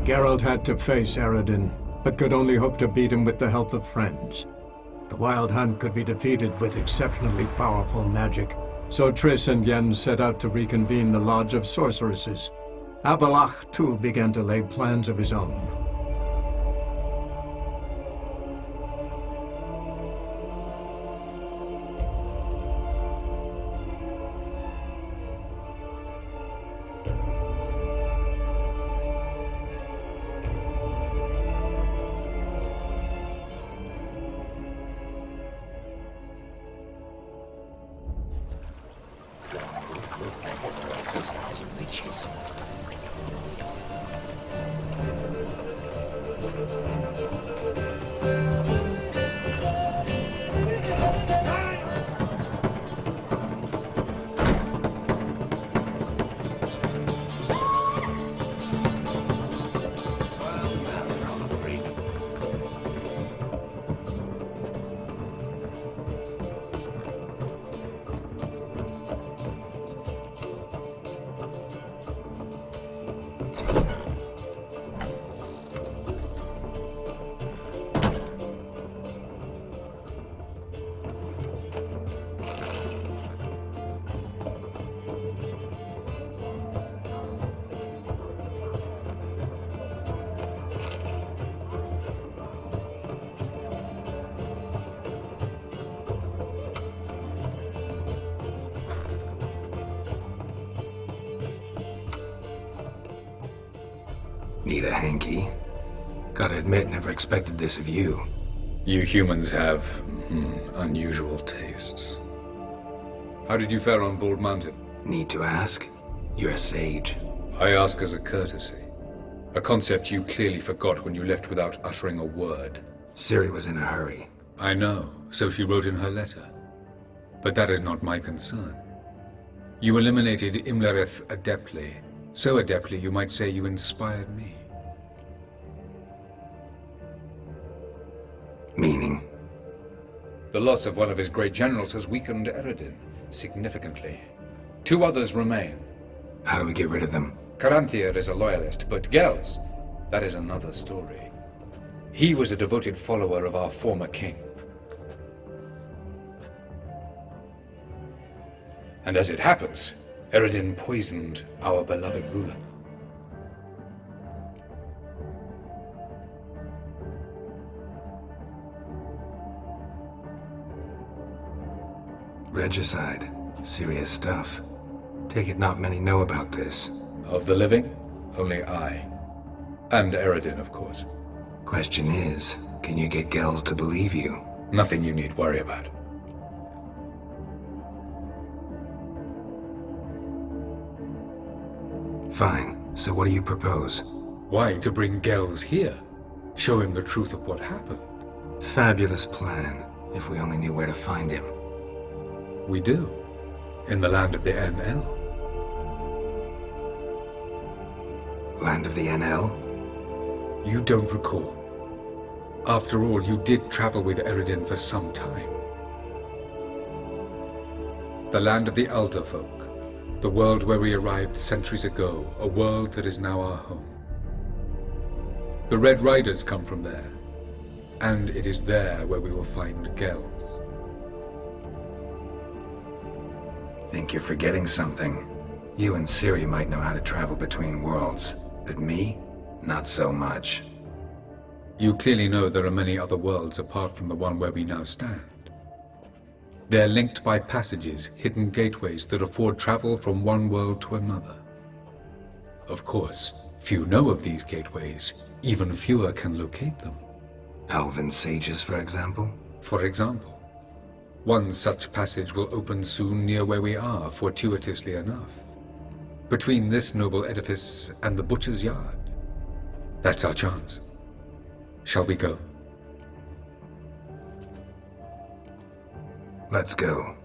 Geralt had to face Eredin, but could only hope to beat him with the help of friends. The Wild Hunt could be defeated with exceptionally powerful magic, so Triss and Yen set out to reconvene the Lodge of Sorceresses. Avallac'h, too, began to lay plans of his own. Need a hanky? Gotta admit, never expected this of you. You humans have, unusual tastes. How did you fare on Bald Mountain? Need to ask? You're a sage. I ask as a courtesy. A concept you clearly forgot when you left without uttering a word. Ciri was in a hurry. I know, so she wrote in her letter. But that is not my concern. You eliminated Imlerith adeptly. So adeptly, you might say you inspired me. Meaning? The loss of one of his great generals has weakened Eredin significantly. 2 others remain. How do we get rid of them? Caranthir is a loyalist, but Gels, that is another story. He was a devoted follower of our former king. And as it happens, Eredin poisoned our beloved ruler. Regicide. Serious stuff. Take it not many know about this. Of the living, only I. And Eredin, of course. Question is, can you get Gels to believe you? Nothing you need worry about. Fine. So what do you propose? Why, to bring Gels here. Show him the truth of what happened. Fabulous plan, if we only knew where to find him. We do. In the land of the NL. Land of the NL? You don't recall. After all, you did travel with Eredin for some time. The land of the Elder Folk. The world where we arrived centuries ago. A world that is now our home. The Red Riders come from there. And it is there where we will find Gels. Think you're forgetting something. You and Ciri might know how to travel between worlds, but me? Not so much. You clearly know there are many other worlds apart from the one where we now stand. They're linked by passages, hidden gateways that afford travel from one world to another. Of course, few know of these gateways. Even fewer can locate them. Elven sages, for example? For example. One such passage will open soon near where we are, fortuitously enough. Between this noble edifice and the butcher's yard. That's our chance. Shall we go? Let's go.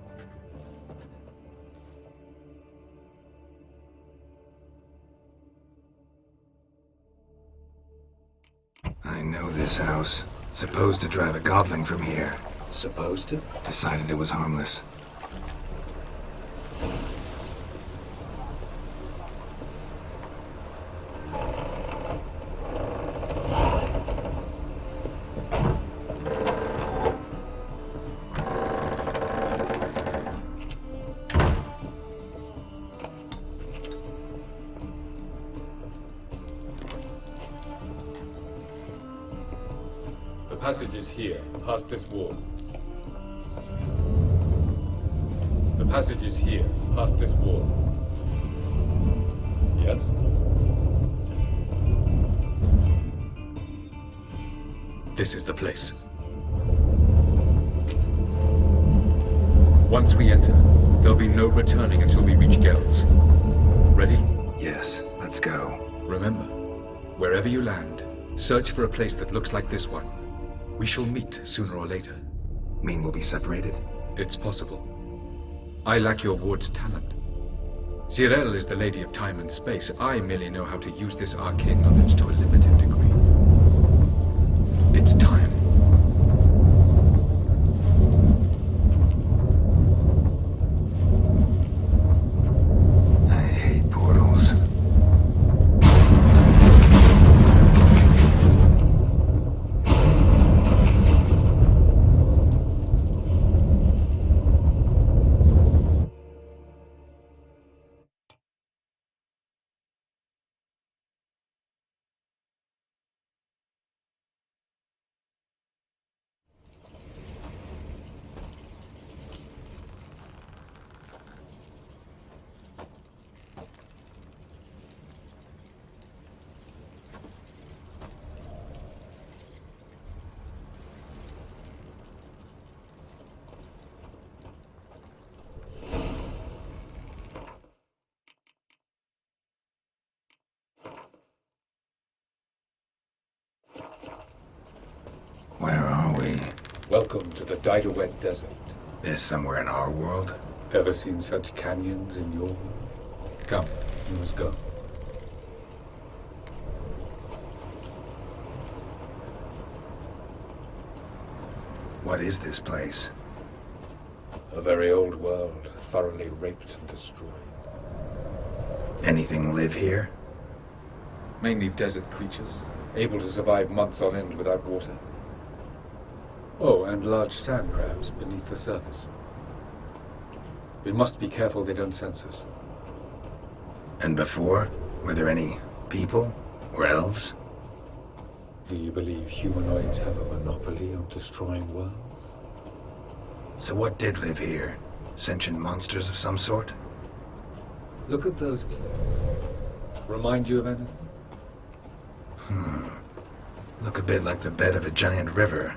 I know this house. Supposed to drive a godling from here. Supposed to? Decided it was harmless. passage is here, past this wall. The passage is here, past this wall. Yes? This is the place. Once we enter, there'll be no returning until we reach Gel's. Ready? Yes, let's go. Remember, wherever you land, search for a place that looks like this one. We shall meet sooner or later. Mean we'll be separated? It's possible. I lack your ward's talent. Zirel is the lady of time and space. I merely know how to use this arcane knowledge to a limited degree. It's time. I hate portals. Where are we? Welcome to the Didowet Desert. This somewhere in our world? Ever seen such canyons in your world? Come, we must go. What is this place? A very old world, thoroughly raped and destroyed. Anything live here? Mainly desert creatures, able to survive months on end without water. Oh, and large sand crabs beneath the surface. We must be careful they don't sense us. And before? Were there any people? Or elves? Do you believe humanoids have a monopoly on destroying worlds? So what did live here? Sentient monsters of some sort? Look at those cliffs. Remind you of anything? Look a bit like the bed of a giant river.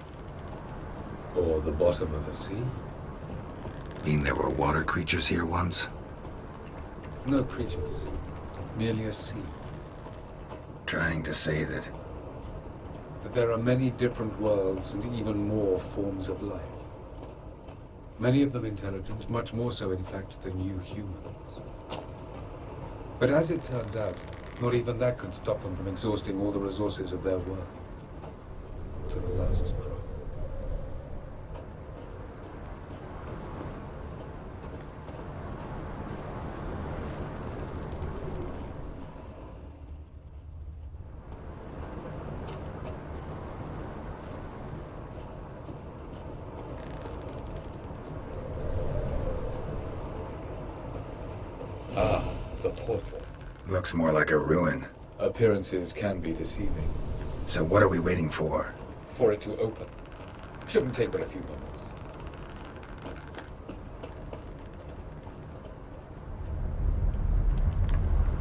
Or the bottom of a sea? Mean there were water creatures here once? No creatures. Merely a sea. Trying to say that That there are many different worlds and even more forms of life. Many of them intelligent, much more so in fact than you humans. But as it turns out, not even that could stop them from exhausting all the resources of their world. To the last drop. Ah, the portal. looks more like a ruin. Appearances can be deceiving. So what are we waiting for? For it to open. Shouldn't take but a few moments.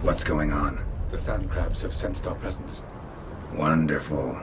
What's going on? The sand crabs have sensed our presence. Wonderful.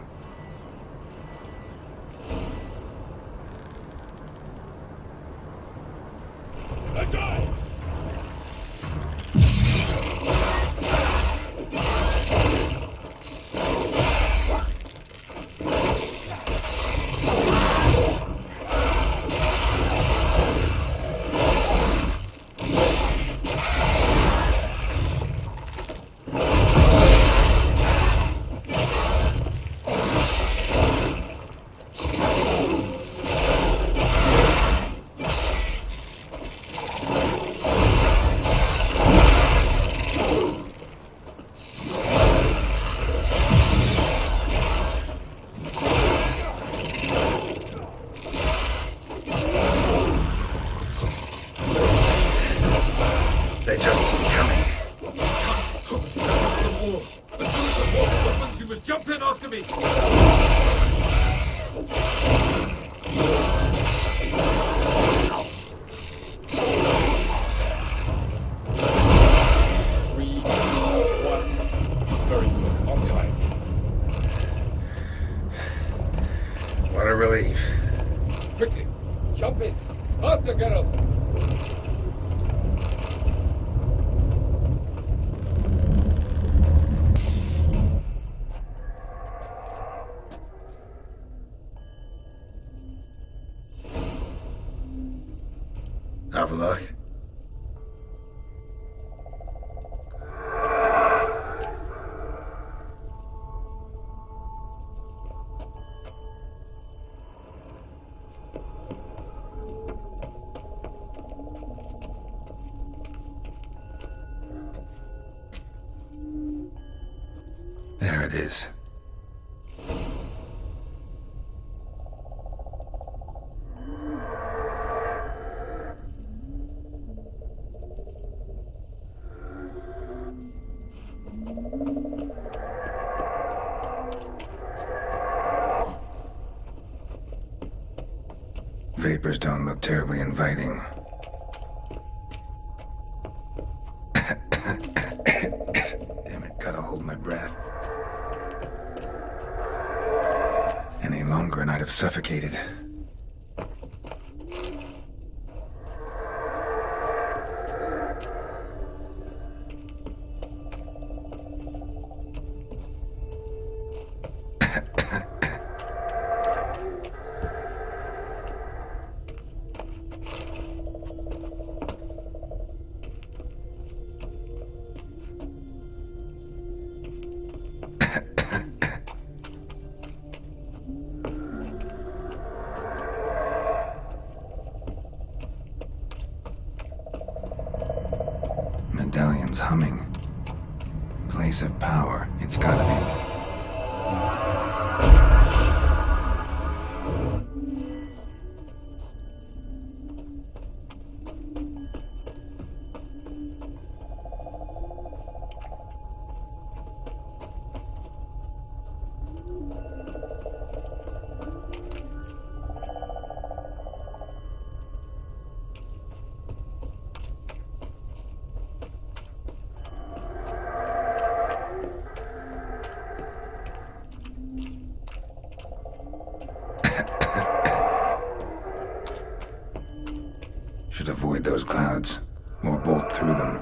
Avallac'h? There it is. Vapors don't look terribly inviting. Damn it, gotta hold my breath. Any longer and I'd have suffocated. Medallion's humming. Place of power, it's gotta be. Should avoid those clouds, or bolt through them.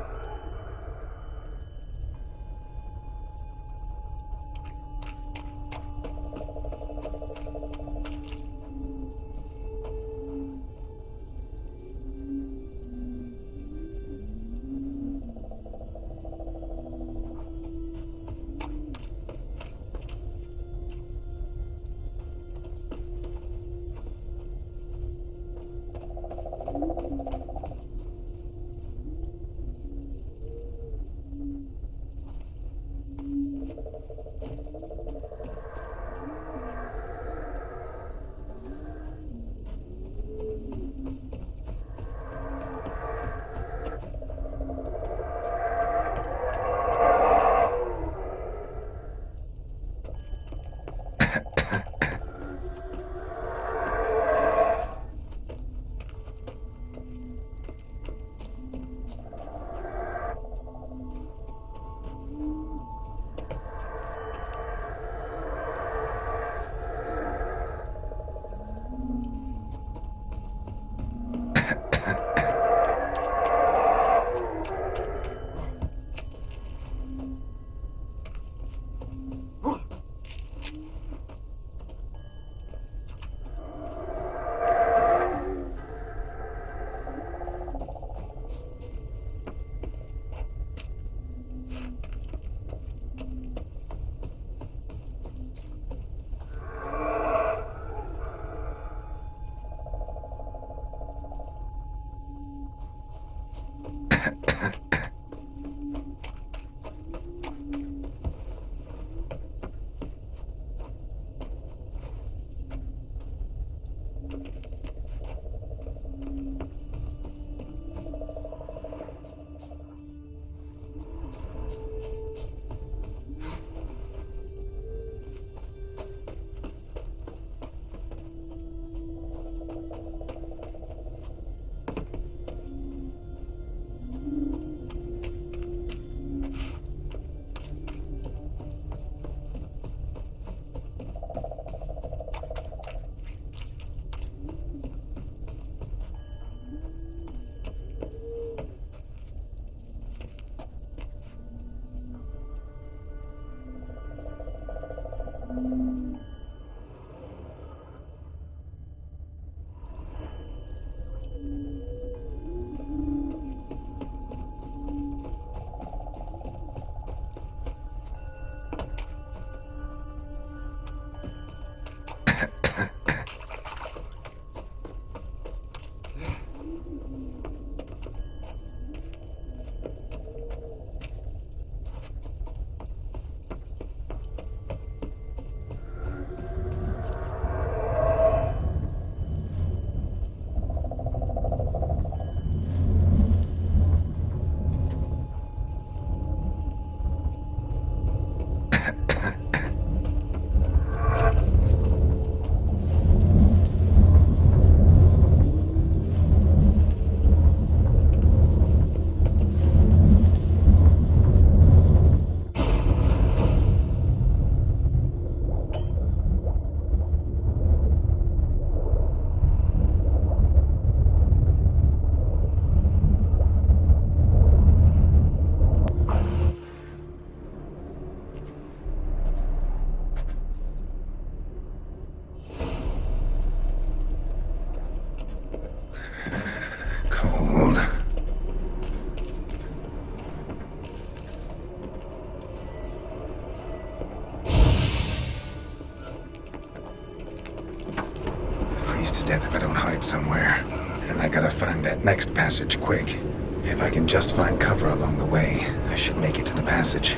Hold. Freeze to death if I don't hide somewhere. And I gotta find that next passage quick. If I can just find cover along the way, I should make it to the passage.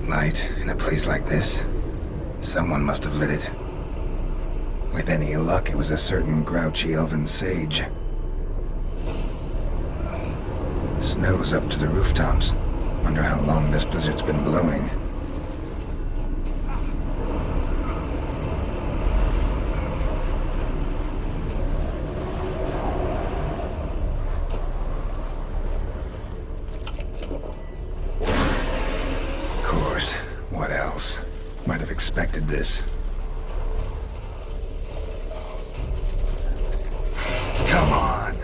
Light in a place like this? Someone must have lit it. With any luck, it was a certain grouchy elven sage. Snow's up to the rooftops. Wonder how long this blizzard's been blowing. What else? Might have expected this. Come on!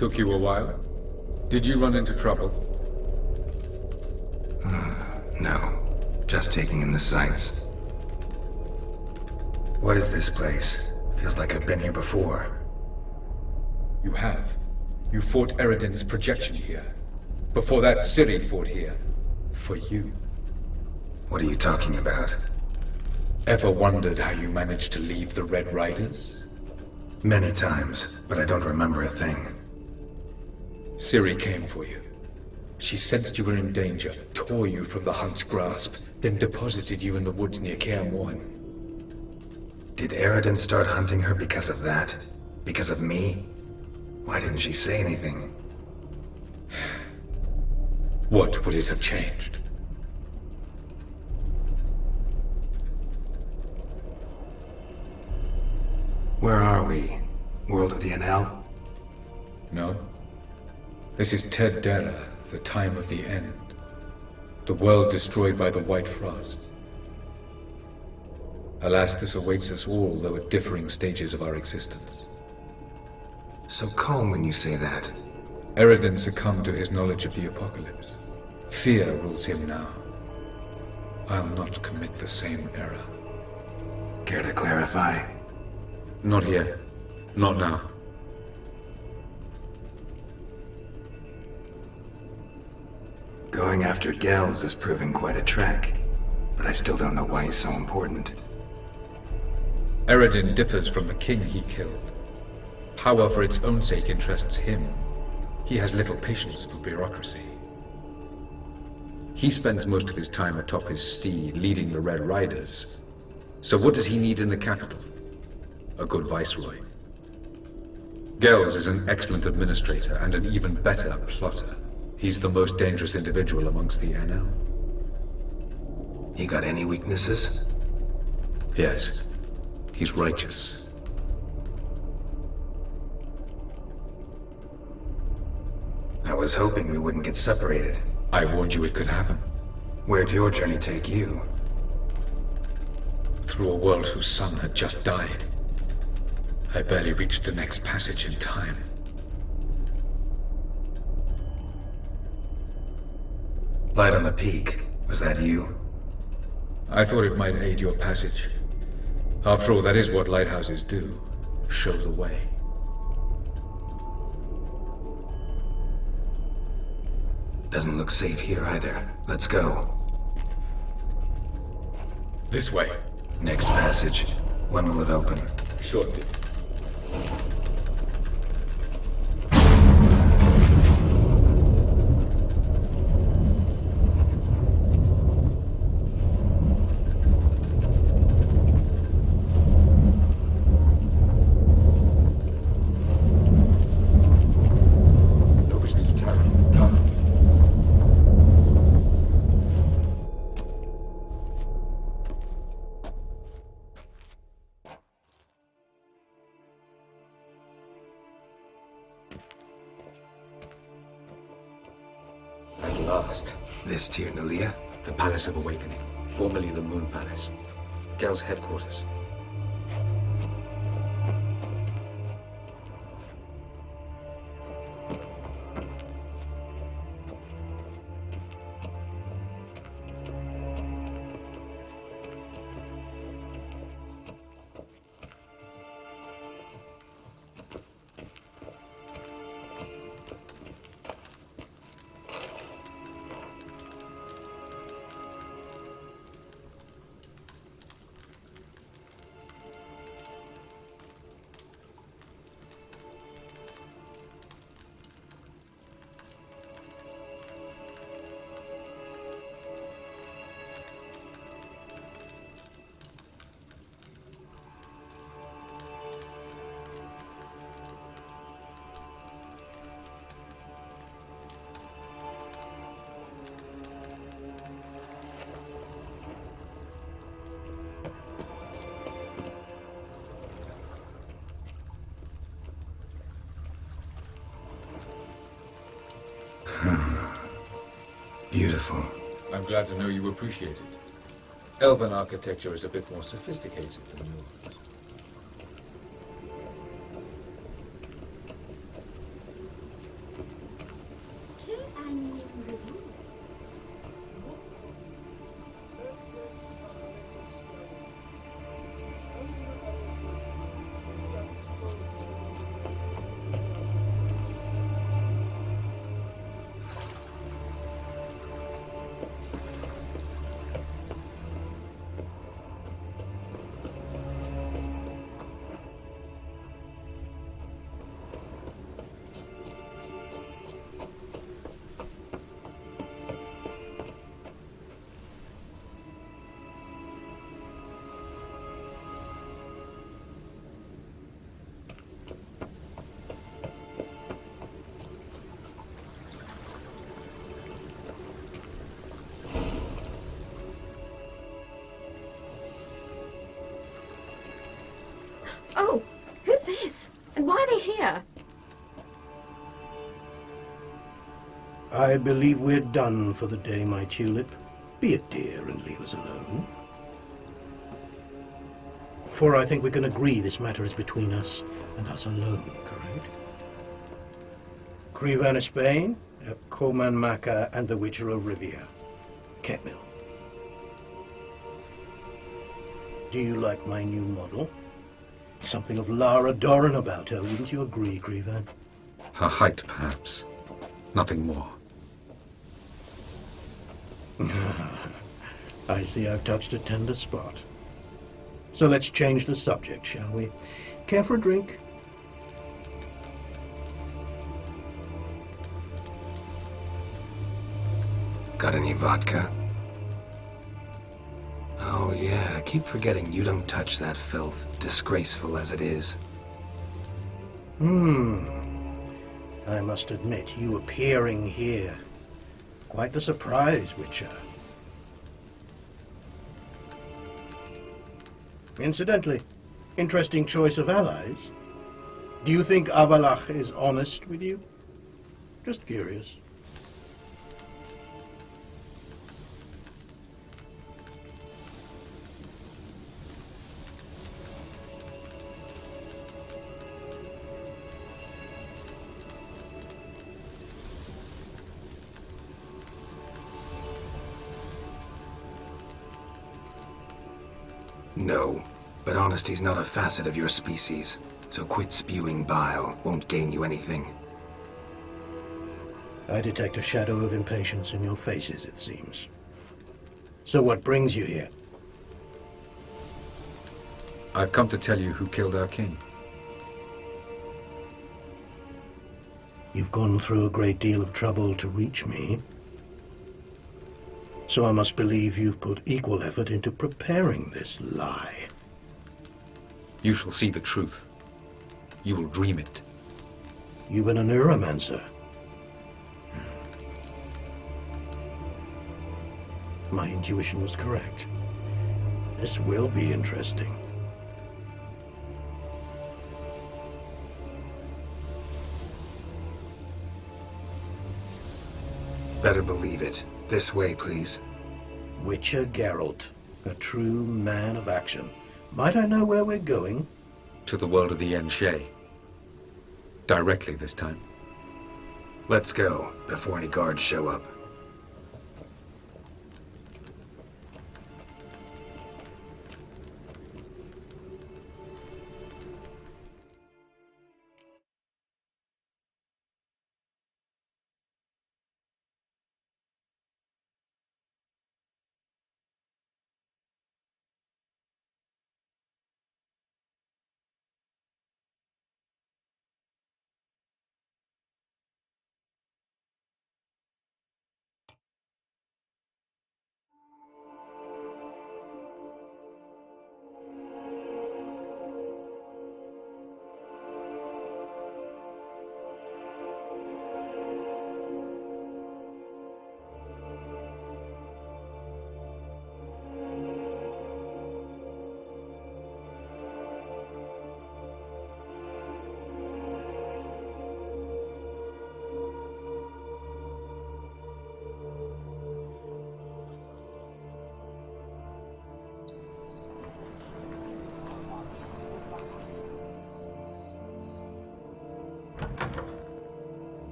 Took you a while? Did you run into trouble? No. Just taking in the sights. What is this place? Feels like I've been here before. You have. You fought Eridan's projection here. Before that, Ciri fought here. For you. What are you talking about? Ever wondered how you managed to leave the Red Riders? Many times, but I don't remember a thing. Ciri came for you. She sensed you were in danger, tore you from the Hunt's grasp, then deposited you in the woods near Kaer Morhen. Did Eridan start hunting her because of that? Because of me? Why didn't she say anything? What would it have changed? Where are we? World of the NL? No. This is Ted Dara, the time of the end. The world destroyed by the White Frost. Alas, this awaits us all, though at differing stages of our existence. So calm when you say that. Eridan succumbed to his knowledge of the apocalypse. Fear rules him now. I'll not commit the same error. Care to clarify? Not here. Not now. Going after Gels is proving quite a trek, but I still don't know why he's so important. Eridan differs from the king he killed. Power for its own sake interests him. He has little patience for bureaucracy. He spends most of his time atop his steed, leading the Red Riders. So what does he need in the capital? A good viceroy. Gels is an excellent administrator and an even better plotter. He's the most dangerous individual amongst the NL. He got any weaknesses? Yes. He's righteous. I was hoping we wouldn't get separated. I warned you it could happen. Where'd your journey take you? Through a world whose son had just died. I barely reached the next passage in time. Light on the peak. Was that you? I thought it might aid your passage. After all, that is what lighthouses do. Show the way. Doesn't look safe here either. Let's go. This way. Next passage. When will it open? Shortly. This Tir Nalia? The Palace of Awakening, formerly the Moon Palace. Gel's headquarters. Beautiful. I'm glad to know you appreciate it. Elven architecture is a bit more sophisticated than yours. I believe we're done for the day, my tulip. Be a dear and leave us alone. For I think we can agree this matter is between us and us alone, correct? Crivan Spain, Coman Maca, and the Witcher of Rivia. Ketmill. Do you like my new model? Something of Lara Doran about her, wouldn't you agree, Crivan? Her height, perhaps. Nothing more. I see I've touched a tender spot. So let's change the subject, shall we? Care for a drink? Got any vodka? Oh yeah, I keep forgetting you don't touch that filth, disgraceful as it is. I must admit, you appearing here. Quite the surprise, Witcher. Incidentally, interesting choice of allies. Do you think Avallac'h is honest with you? Just curious. No, but honesty's not a facet of your species, so quit spewing bile. Won't gain you anything. I detect a shadow of impatience in your faces, it seems. So what brings you here? I've come to tell you who killed our king. You've gone through a great deal of trouble to reach me. So I must believe you've put equal effort into preparing this lie. You shall see the truth. You will dream it. You've been a neuromancer. My intuition was correct. This will be interesting. Better believe it. This way, please. Witcher Geralt, a true man of action. Might I know where we're going? To the world of the Enshe. Directly this time. Let's go, before any guards show up.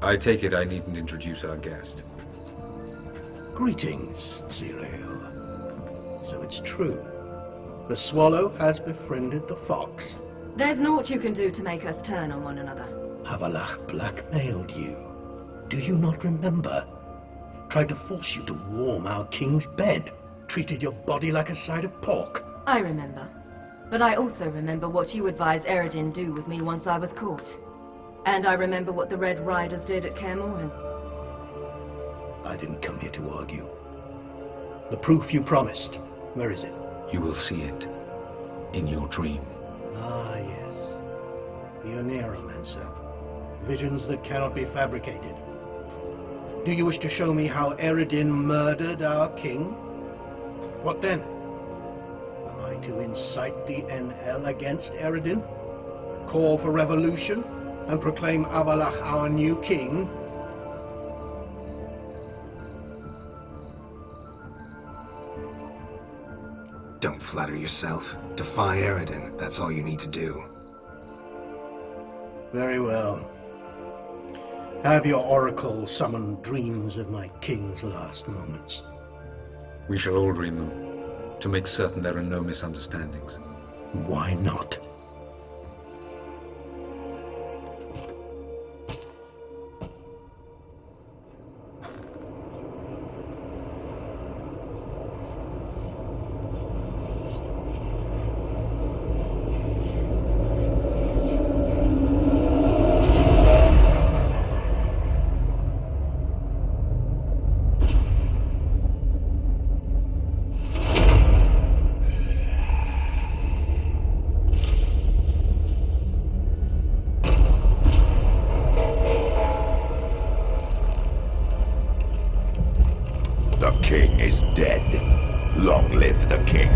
I take it I needn't introduce our guest. Greetings, Ciri. So it's true. The swallow has befriended the fox. There's naught you can do to make us turn on one another. Avallac'h blackmailed you. Do you not remember? Tried to force you to warm our king's bed. Treated your body like a side of pork. I remember. But I also remember what you advised Eredin do with me once I was caught. And I remember what the Red Riders did at Kaer Morhen. I didn't come here to argue. The proof you promised, where is it? You will see it in your dream. Ah, yes. The Neuromancer. Visions that cannot be fabricated. Do you wish to show me how Eredin murdered our king? What then? Am I to incite the NL against Eredin? Call for revolution? And proclaim Avallac'h our new king? Don't flatter yourself. Defy Eredin, that's all you need to do. Very well. Have your oracle summon dreams of my king's last moments. We shall all dream them, to make certain there are no misunderstandings. Why not? The king is dead. Long live the king.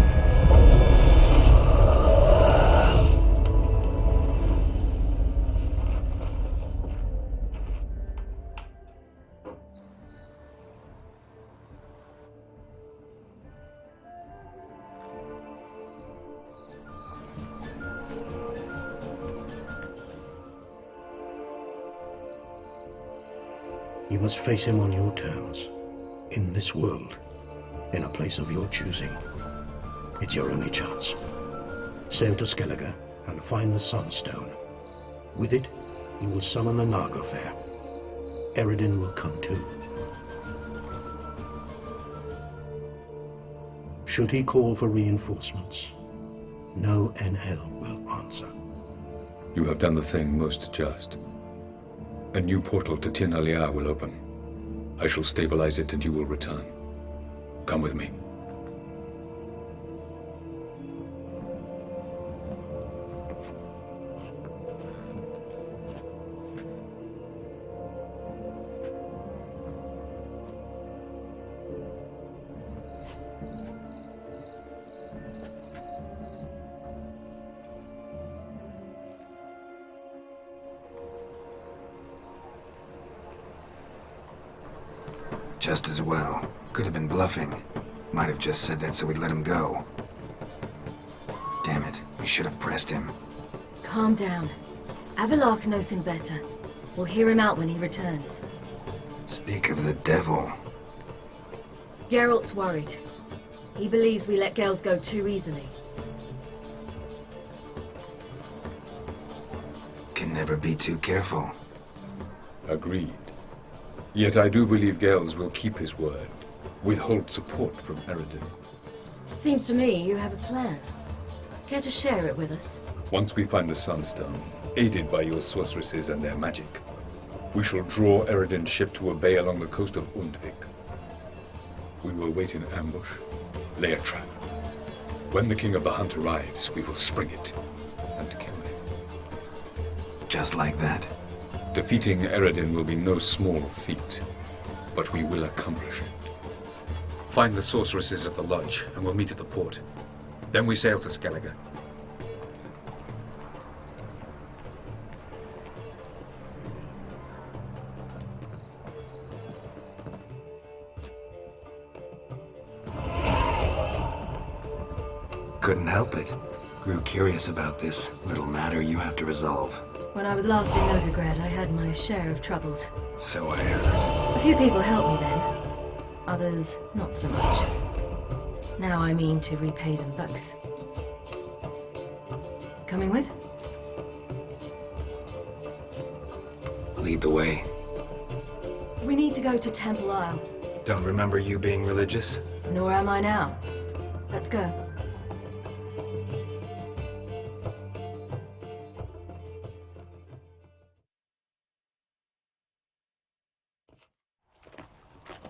You must face him on your terms. In this world, in a place of your choosing. It's your only chance. Sail to Skellige and find the Sunstone. With it, you will summon the Naga Fair. Eredin will come too. Should he call for reinforcements, no NL will answer. You have done the thing most just. A new portal to Tin Alia will open. I shall stabilize it and you will return. Come with me. Just as well. Could have been bluffing. Might have just said that so we'd let him go. Damn it, we should have pressed him. Calm down. Avallac'h knows him better. We'll hear him out when he returns. Speak of the devil. Geralt's worried. He believes we let girls go too easily. Can never be too careful. Agreed. Yet I do believe Gales will keep his word, withhold support from Eredin. Seems to me you have a plan. Care to share it with us? Once we find the Sunstone, aided by your sorceresses and their magic, we shall draw Eredin's ship to a bay along the coast of Undvik. We will wait in ambush, lay a trap. When the King of the Hunt arrives, we will spring it and kill him. Just like that. Defeating Eredin will be no small feat, but we will accomplish it. Find the sorceresses of the lodge, and we'll meet at the port. Then we sail to Skellige. Couldn't help it. Grew curious about this little matter you have to resolve. When I was last in Novigrad, I had my share of troubles. So I heard. A few people helped me then. Others, not so much. Now I mean to repay them both. Coming with? Lead the way. We need to go to Temple Isle. Don't remember you being religious? Nor am I now. Let's go.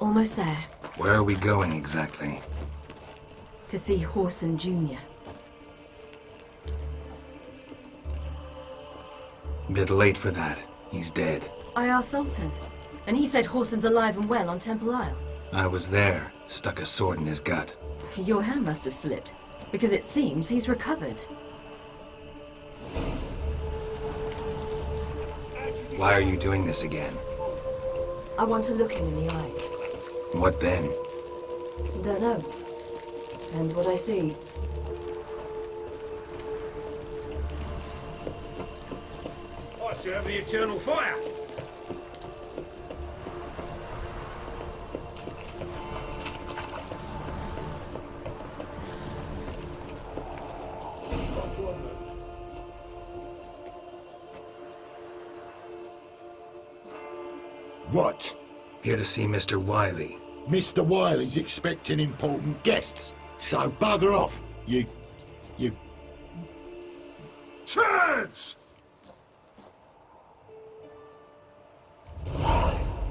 Almost there. Where are we going exactly? To see Horson Jr. Bit late for that. He's dead. I asked Sultan, and he said Horson's alive and well on Temple Isle. I was there. Stuck a sword in his gut. Your hand must have slipped, because it seems he's recovered. Why are you doing this again? I want to look him in the eyes. What then? Don't know. Depends what I see. I serve the eternal fire. What? Here to see Mr. Wiley. Mr. Wiley's expecting important guests, so bugger off, you... Turds!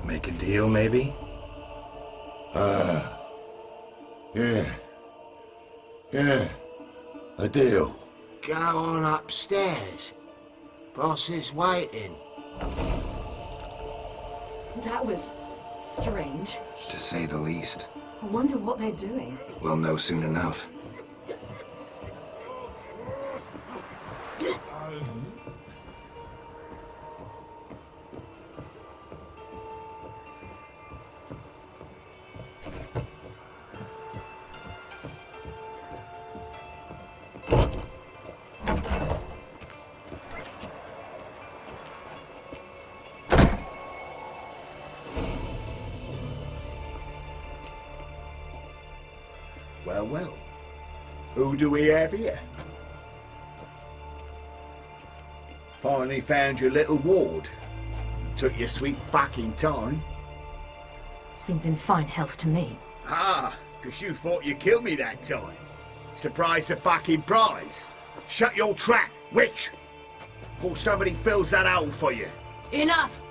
Make a deal, maybe? Yeah, a deal. Go on upstairs. Boss is waiting. That was strange. To say the least. I wonder what they're doing. We'll know soon enough. Well. Who do we have here? Finally found your little ward. Took your sweet fucking time. Seems in fine health to me. Ah, 'cause you thought you killed me that time. Surprise the fucking prize. Shut your trap, witch! Before somebody fills that hole for you. Enough!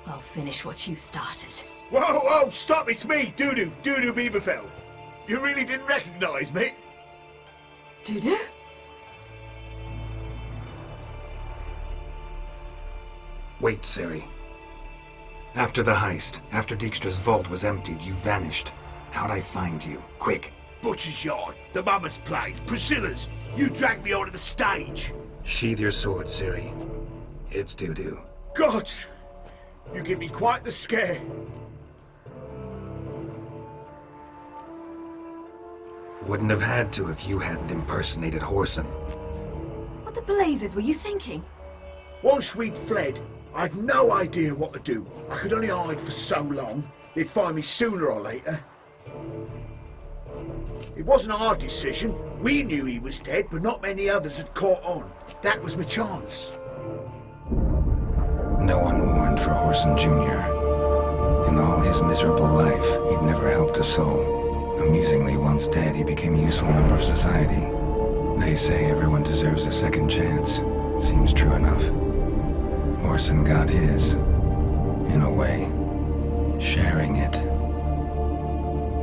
I'll finish what you started. Whoa, stop, it's me, Dudu Beaverfell. You really didn't recognize me? Dudu? Wait, Ciri. After the heist, after Dijkstra's vault was emptied, you vanished. How'd I find you? Quick. Butcher's Yard, the Mama's Plate, Priscilla's. You dragged me onto the stage. Sheathe your sword, Ciri. It's Dudu. God, you give me quite the scare. Wouldn't have had to if you hadn't impersonated Whoreson. What the blazes were you thinking? Once we'd fled, I'd no idea what to do. I could only hide for so long. They'd find me sooner or later. It wasn't our decision. We knew he was dead, but not many others had caught on. That was my chance. No one mourned for Whoreson Jr. In all his miserable life, he'd never helped a soul. Amusingly, once dead, he became a useful member of society. They say everyone deserves a second chance. Seems true enough. Whoreson got his, in a way, sharing it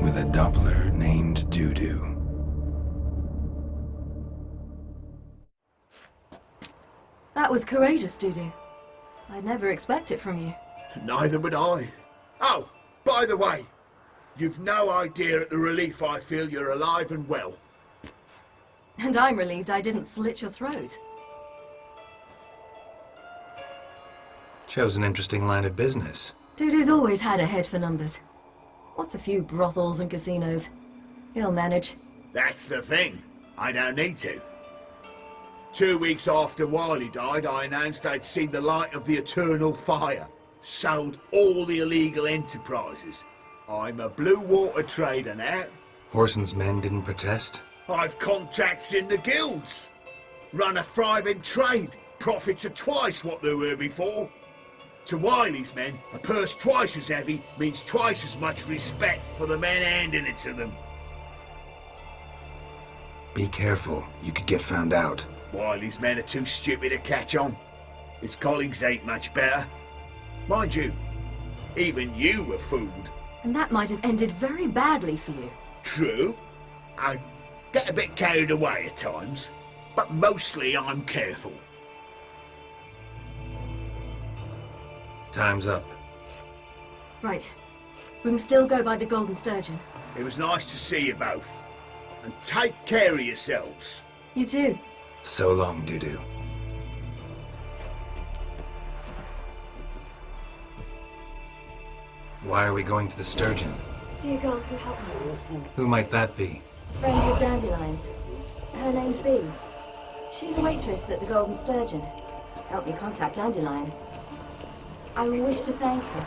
with a Doppler named Dudu. That was courageous, Dudu. I'd never expect it from you. Neither would I. Oh, by the way, you've no idea at the relief I feel you're alive and well. And I'm relieved I didn't slit your throat. Chose an interesting line of business. Dudu's always had a head for numbers. What's a few brothels and casinos? He'll manage. That's the thing. I don't need to. 2 weeks after Wiley died, I announced I'd seen the light of the eternal fire. Sold all the illegal enterprises. I'm a blue water trader now. Whoreson's men didn't protest? I've contacts in the guilds. Run a thriving trade. Profits are twice what they were before. To Wiley's men, a purse twice as heavy means twice as much respect for the men handing it to them. Be careful, you could get found out. Wiley's men are too stupid to catch on. His colleagues ain't much better. Mind you, even you were fooled. And that might have ended very badly for you. True. I get a bit carried away at times, but mostly I'm careful. Time's up. Right. We must still go by the Golden Sturgeon. It was nice to see you both. And take care of yourselves. You too. So long, Dudu. Why are we going to the Sturgeon? To see a girl who helped me. Who might that be? Friends with Dandelions. Her name's Bee. She's a waitress at the Golden Sturgeon. Helped me contact Dandelion. I wish to thank her.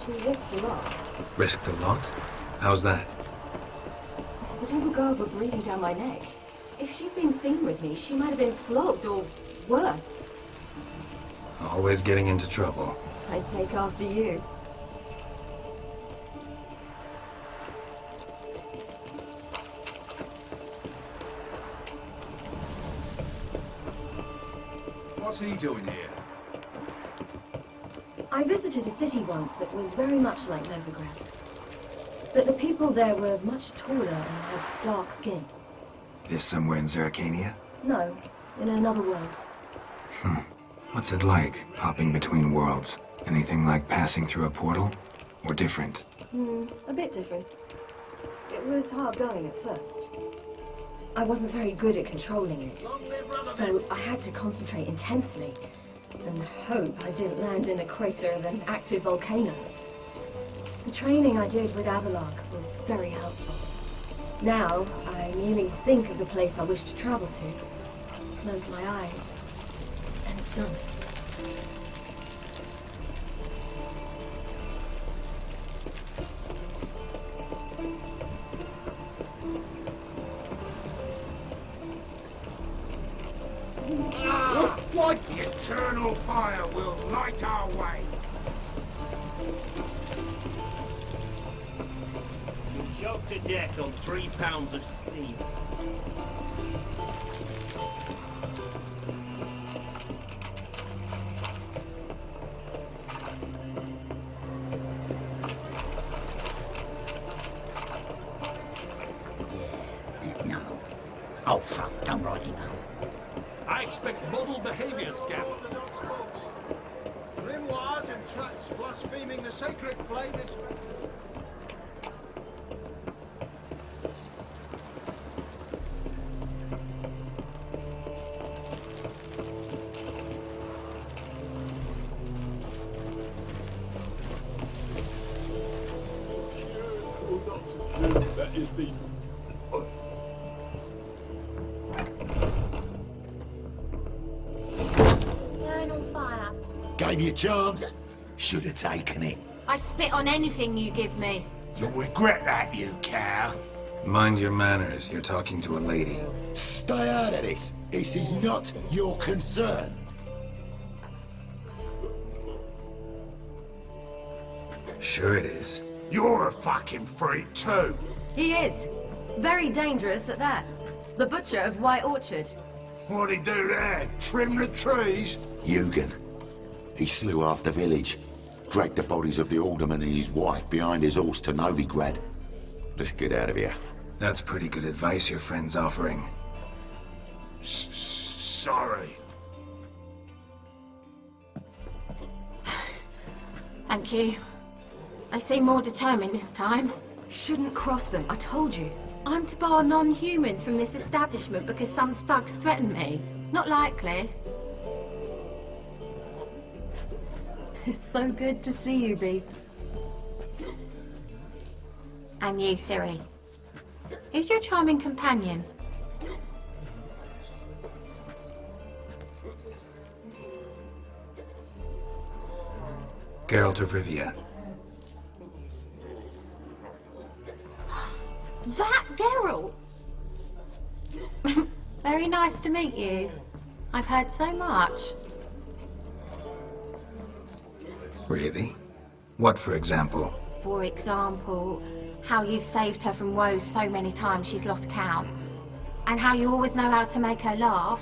She risked a lot. Risked a lot? How's that? The Temple Guard were breathing down my neck. If she'd been seen with me, she might have been flogged or worse. Always getting into trouble. I'd take after you. What's he doing here? I visited a city once that was very much like Novigrad. But the people there were much taller and had dark skin. This somewhere in Zerrikania? No, in another world. What's it like, hopping between worlds? Anything like passing through a portal? Or different? A bit different. It was hard going at first. I wasn't very good at controlling it, so I had to concentrate intensely and hope I didn't land in the crater of an active volcano. The training I did with Avallac'h was very helpful. Now, I merely think of the place I wish to travel to, close my eyes, and it's done. What? The eternal fire will light our way. You'll choke to death on 3 pounds of steam. No. Oh, fuck, don't rightly know. I expect model behavior, Scap. Orthodox monks. Grimoires and tracts blaspheming the sacred flame is... That is the... Gave you a chance. Should have taken it. I spit on anything you give me. You'll regret that, you cow. Mind your manners, you're talking to a lady. Stay out of this. This is not your concern. Sure it is. You're a fucking freak too. He is. Very dangerous at that. The butcher of White Orchard. What'd he do there? Trim the trees? Eugen. He slew half the village. Dragged the bodies of the alderman and his wife behind his horse to Novigrad. Let's get out of here. That's pretty good advice your friend's offering. Sorry. Thank you. They seem more determined this time. Shouldn't cross them, I told you. I'm to bar non-humans from this establishment because some thugs threaten me. Not likely. It's so good to see you, Bee. And you, Ciri. Who's your charming companion? Geralt of Rivia. That Geralt! Very nice to meet you. I've heard so much. Really? What, for example? For example, how you've saved her from woes so many times she's lost count. And how you always know how to make her laugh.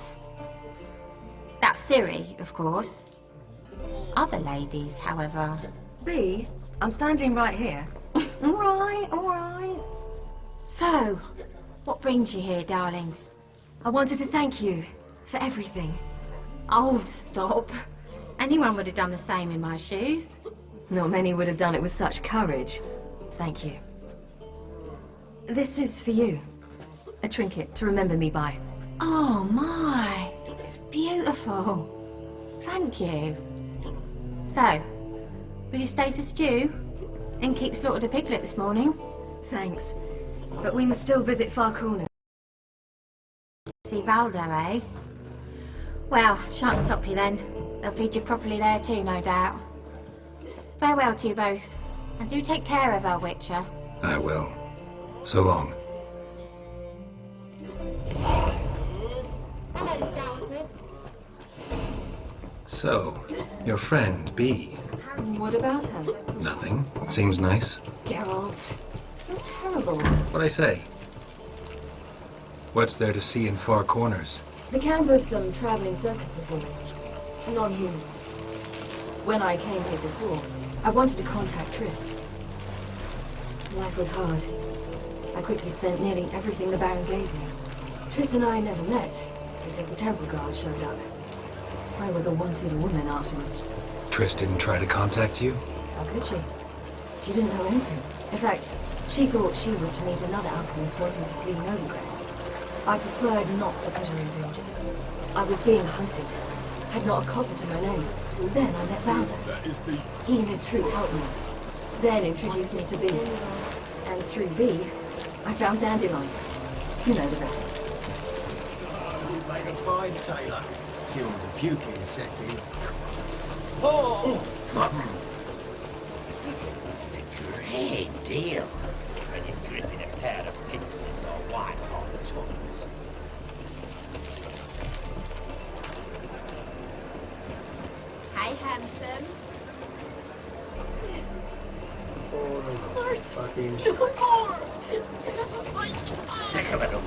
That's Ciri, of course. Other ladies, however... Bee, I'm standing right here. All right. So, what brings you here, darlings? I wanted to thank you for everything. Oh, stop. Anyone would have done the same in my shoes. Not many would have done it with such courage. Thank you. This is for you. A trinket to remember me by. Oh my, it's beautiful. Thank you. So, will you stay for stew? And keep slaughtered a piglet this morning? Thanks. But we must still visit Far Corner. See Valdo, eh? Well, shan't stop you then. They'll feed you properly there too, no doubt. Farewell to you both, and do take care of our Witcher. I will. So long. So, your friend, B. What about her? Nothing. Seems nice. Geralt, you're terrible. What'd I say? What's there to see in Far Corners? The camp of some traveling circus performers. Non-humans. When I came here before, I wanted to contact Triss. Life was hard. I quickly spent nearly everything the Baron gave me. Triss and I never met, because the temple guard showed up. I was a wanted woman afterwards. Triss didn't try to contact you? How could she? She didn't know anything. In fact, she thought she was to meet another alchemist wanting to flee Novigrad. I preferred not to put her in danger. I was being hunted. Had not a copper to my name. Then I met Valdo. He and his troop helped me. Then introduced me to B. And through B, I found Dandelion. You know the rest. You make a fine sailor. Till the puking set in. Oh! Fuck! A great deal when you're gripping a pair of pincers or white-hot tongues. Hey, handsome. Fucking Sick of it all.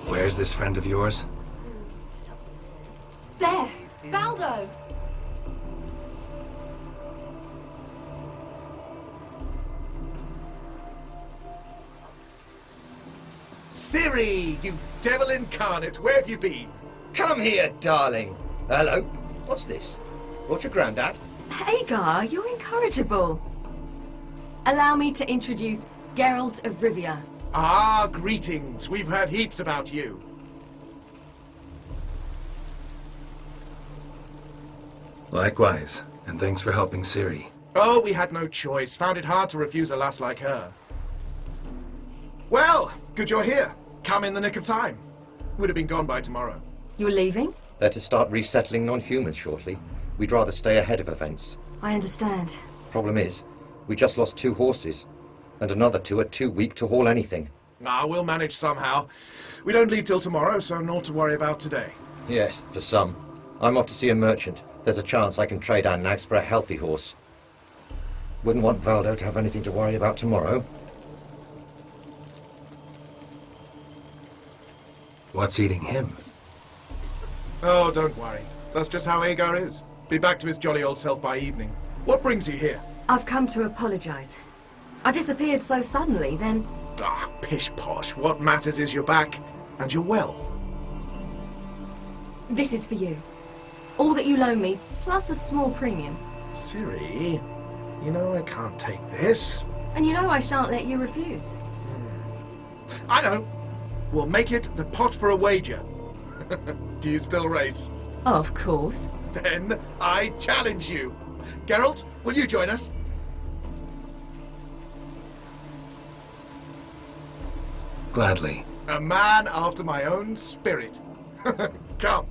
Where's this friend of yours? There! Valdo! Ciri, you devil incarnate, where have you been? Come here, darling. Hello. What's this? Brought your granddad? Hagar, you're incorrigible. Allow me to introduce Geralt of Rivia. Ah, greetings. We've heard heaps about you. Likewise, and thanks for helping Ciri. Oh, we had no choice. Found it hard to refuse a lass like her. Well, good you're here. Come in the nick of time. Would have been gone by tomorrow. You're leaving? They're to start resettling non-humans shortly. We'd rather stay ahead of events. I understand. Problem is, we just lost 2 horses, and another 2 are too weak to haul anything. Ah, we'll manage somehow. We don't leave till tomorrow, so naught to worry about today. Yes, for some. I'm off to see a merchant. There's a chance I can trade our nags for a healthy horse. Wouldn't want Valdo to have anything to worry about tomorrow. What's eating him? Oh, don't worry. That's just how Agar is. Be back to his jolly old self by evening. What brings you here? I've come to apologize. I disappeared so suddenly, then... Ah, pish-posh. What matters is you're back, and you're well. This is for you. All that you loan me, plus a small premium. Ciri, you know I can't take this. And you know I shan't let you refuse. I know. We'll make it the pot for a wager. Do you still race? Of course. Then I challenge you. Geralt, will you join us? Gladly. A man after my own spirit. Come.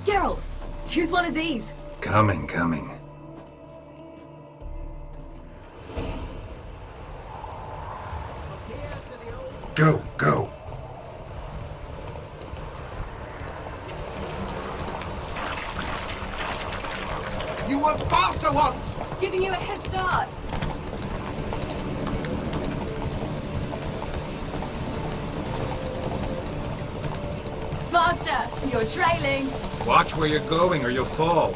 Geralt, choose one of these. Coming. Go. You were faster once! Giving you a head start. Faster! You're trailing. Watch where you're going or you'll fall.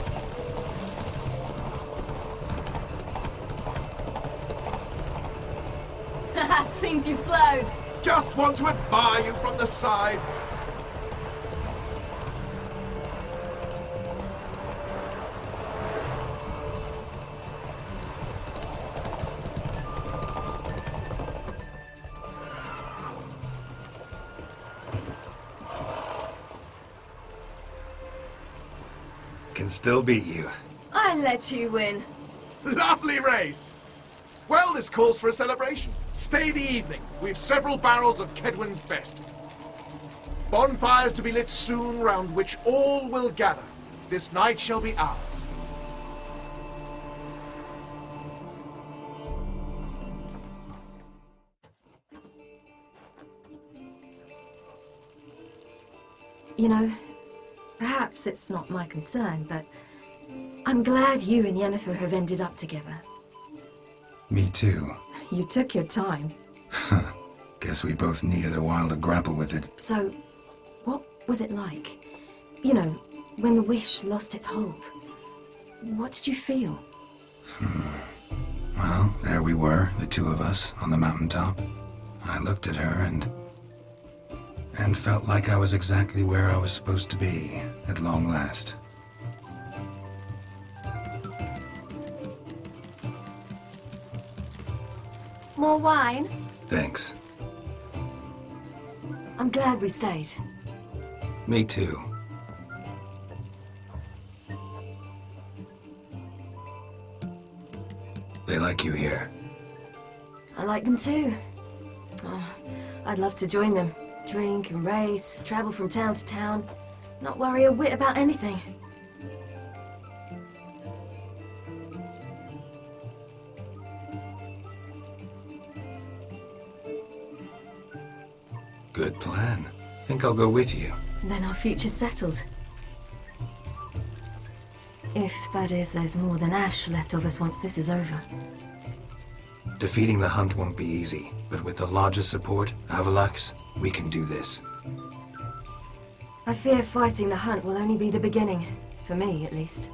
Seems you've slowed. Just want to admire you from the side. Can still beat you. I let you win. Lovely race! Well, this calls for a celebration. Stay the evening. We've several barrels of Kedwen's best. Bonfires to be lit soon, round which all will gather. This night shall be ours. You know, perhaps it's not my concern, but I'm glad you and Yennefer have ended up together. Me too. You took your time. Guess we both needed a while to grapple with it. So, what was it like? You know, when the wish lost its hold. What did you feel? Well, there we were, the two of us, on the mountaintop. I looked at her and felt like I was exactly where I was supposed to be, at long last. More wine? Thanks. I'm glad we stayed. Me too. They like you here. I like them too. Oh, I'd love to join them. Drink and race, travel from town to town, not worry a whit about anything. Good plan. Think I'll go with you. Then our future's settled. If, that is, there's more than ash left of us once this is over. Defeating the hunt won't be easy, but with the Lodge's support, Avallac'h's, we can do this. I fear fighting the hunt will only be the beginning. For me, at least.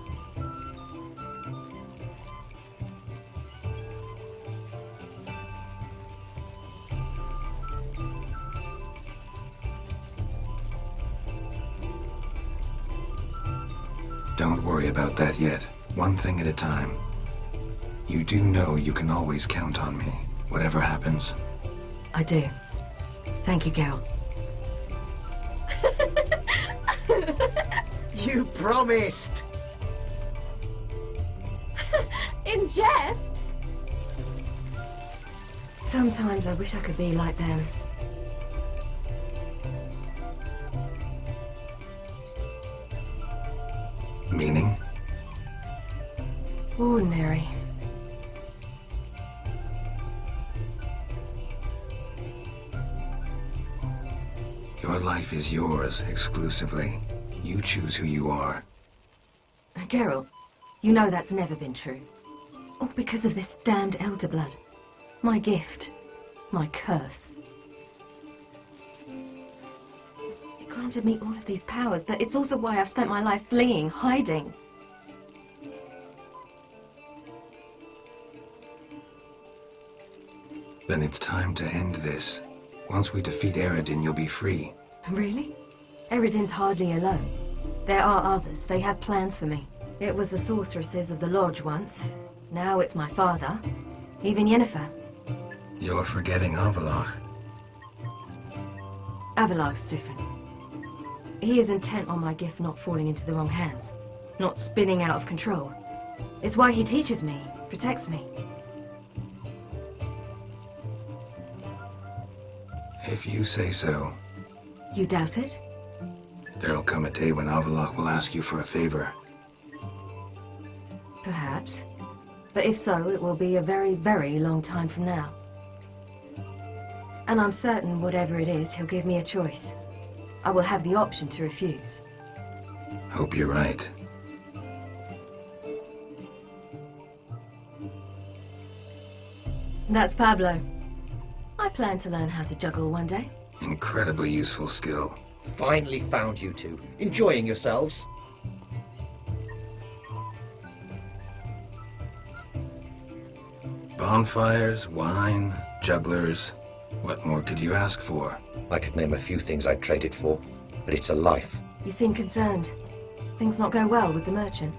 Don't worry about that yet. One thing at a time. You do know you can always count on me, whatever happens. I do. Thank you, Geralt. You promised! In jest? Sometimes I wish I could be like them. Meaning? Ordinary. Your life is yours, exclusively. You choose who you are. Geralt, you know that's never been true. All because of this damned elder blood. My gift. My curse. It granted me all of these powers, but it's also why I've spent my life fleeing, hiding. Then it's time to end this. Once we defeat Eredin, you'll be free. Really? Eredin's hardly alone. There are others. They have plans for me. It was the sorceresses of the Lodge once. Now it's my father. Even Yennefer. You're forgetting Avallac'h. Avallac'h's different. He is intent on my gift not falling into the wrong hands. Not spinning out of control. It's why he teaches me, protects me. If you say so. You doubt it? There'll come a day when Avallac'h will ask you for a favor. Perhaps. But if so, it will be a very, very long time from now. And I'm certain whatever it is, he'll give me a choice. I will have the option to refuse. Hope you're right. That's Pablo. I plan to learn how to juggle one day. Incredibly useful skill. Finally found you two. Enjoying yourselves? Bonfires, wine, jugglers. What more could you ask for? I could name a few things I'd trade it for, but it's a life. You seem concerned. Things not go well with the merchant?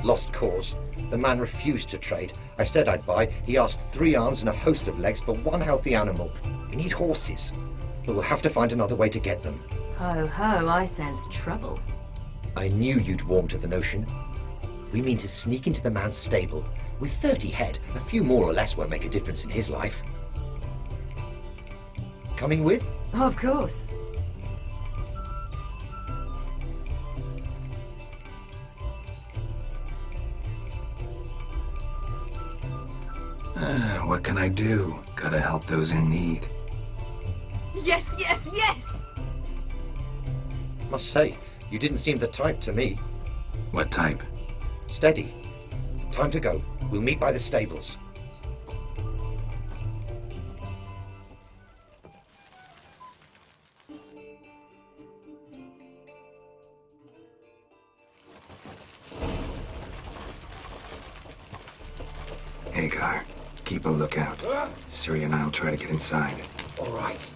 Lost cause. The man refused to trade. I said I'd buy. He asked 3 arms and a host of legs for 1 healthy animal. We need horses. But we'll have to find another way to get them. Ho ho, I sense trouble. I knew you'd warm to the notion. We mean to sneak into the man's stable. With 30 head, a few more or less won't make a difference in his life. Coming with? Of course. What can I do? Gotta help those in need. Yes, yes, yes! Must say, you didn't seem the type to me. What type? Steady. Time to go. We'll meet by the stables. Hagar, keep a lookout. Ciri and I'll try to get inside. All right.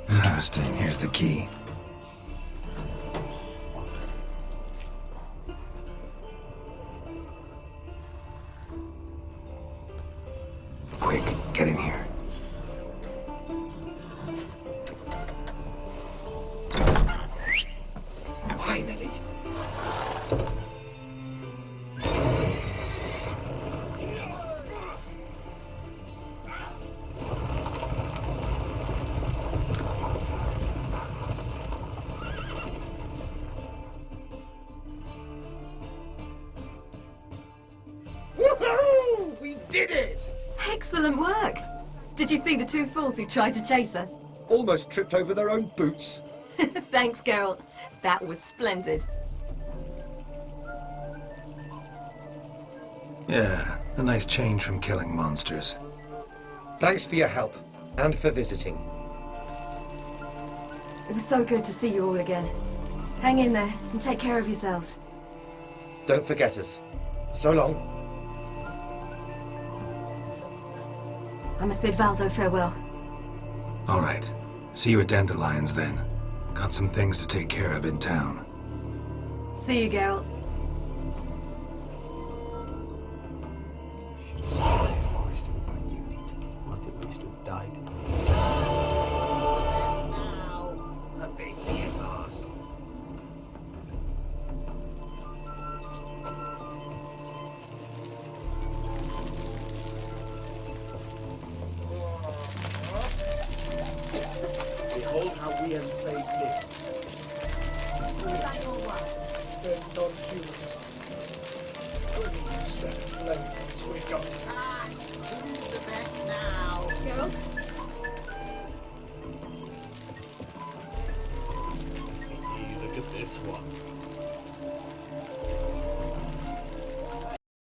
Interesting. Here's the key. Quick, get in here. Finally. Woohoo! We did it! Excellent work! Did you see the 2 fools who tried to chase us? Almost tripped over their own boots. Thanks, Geralt. That was splendid. Yeah, a nice change from killing monsters. Thanks for your help, and for visiting. It was so good to see you all again. Hang in there, and take care of yourselves. Don't forget us. So long. I must bid Valdo farewell. All right. See you at Dandelions then. Got some things to take care of in town. See you, Geralt. Forest with my unit. Might at least have died. A big beer glass. Behold how we unsaved live. They're non-humans. Only you set flames we got.